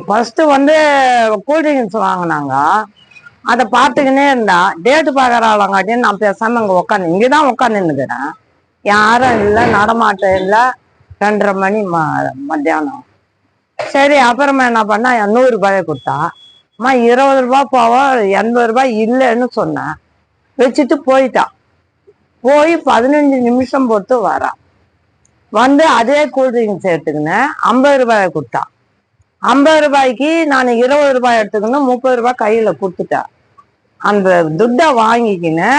First வந்து cool drinks வாங்கினாங்க. அதை பார்த்துக்கினே இருந்தா டேட்டு பார்க்கறாங்கன்னு நான் பேசாம அங்கே உட்காந்து இங்கேதான் உட்காந்துன்னுக்கிறேன். யாரும் இல்லை, நடமாட்டம் இல்லை. 2:30 மணி மத்தியானம். சரி, அப்புறமா என்ன பண்ணா 100 ரூபாயை கொடுத்தா. அம்மா 20 ரூபாய் போவோம், 80 ரூபாய் இல்லைன்னு சொன்னேன். வச்சுட்டு போயிட்டா. போய் 15 நிமிஷம் பொறுத்து வரா. வந்து அதே கூல்ட்ரிங்க்ஸ் எடுத்துக்கினேன். 50 ரூபாயை கொடுத்தா. 50 ரூபாய்க்கு நான் 20 ரூபாய் எடுத்துக்கணும், 30 ரூபாய் கையில கொடுத்துட்டேன். அந்த துட்டை வாங்கிக்கின்னு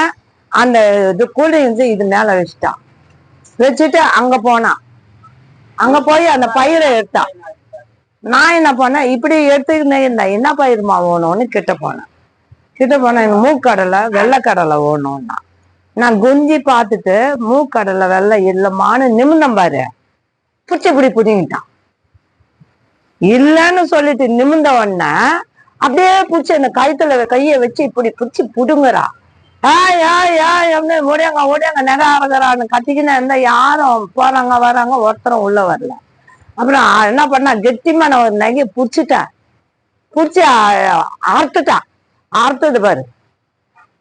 அந்த இது கூல்ட்ரிங்க்ஸ் இது மேல வச்சுட்டா. வச்சுட்டு அங்க போனா. அங்க போய் அந்த பயிரை எடுத்தா. நான் என்ன பண்ணேன், இப்படி எடுத்துக்கினே இருந்தேன். என்ன பயிருமா வேணும்னு கிட்ட போனேன். கிட்ட போனா எனக்கு மூக்கடலை வெள்ளைக்கடலை வேணும்னா. நான் குஞ்சி பார்த்துட்டு மூக்கடலை வெள்ளை இல்லமான்னு நிமிந்தம் பாரு. புடிச்சு புடிங்கிட்டான். இல்லைன்னு சொல்லிட்டு நிமிந்த உடனே அப்படியே பிடிச்சி அந்த கழுத்துல கையை வச்சு இப்படி பிடிச்சி புடுங்குறா. ஓடியாங்க ஓடியாங்க நகை அறகுறான்னு கத்திக்கினா இருந்தா யாரும் போறாங்க வராங்க, ஒருத்தரும் உள்ள வரல. அப்புறம் என்ன பண்ணா, கெட்டிமா நான் ஒரு நகையை பிடிச்சிட்டேன். பிடிச்சி அறுத்துட்டான். அறுத்தது பாரு,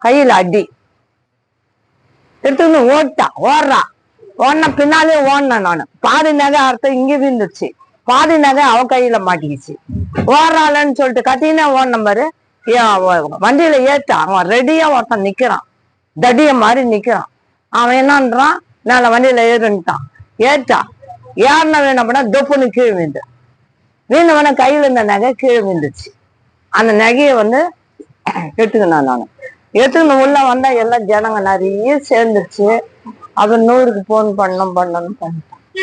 கையில அடி எடுத்துன்னு ஓடுறா. ஓடின பின்னாலே ஓடினேன் நானு. பாதி நகை அறுத்த இங்கே விழுந்துச்சு, பாதி நகை அவ கையில மாட்டிக்கிச்சு. ஓடுறாளன்னு சொல்லிட்டு கத்தினா ஓடின பாரு. வண்டியில ஏற்றான். அவன் ரெடியா ஒருத்தன் நிக்கிறான், தடிய மாதிரி நிக்கிறான். அவன் என்னன்றான், மேல வண்டியில ஏறுன்ட்டான். ஏற்றா ஏறின என்ன பண்ணா தொப்புன்னு கீழே வீழ்ந்தவன கையில இருந்த நகை கீழே விழுந்துச்சு. அந்த நகையை வந்து எடுத்துக்கினான். நானு எடுத்துக்கணும். உள்ள வந்தா எல்லாம் ஜனங்க நிறைய சேர்ந்துச்சு. அப்புறம் 100க்கு போன் பண்ணணும் பண்ணிட்டான்.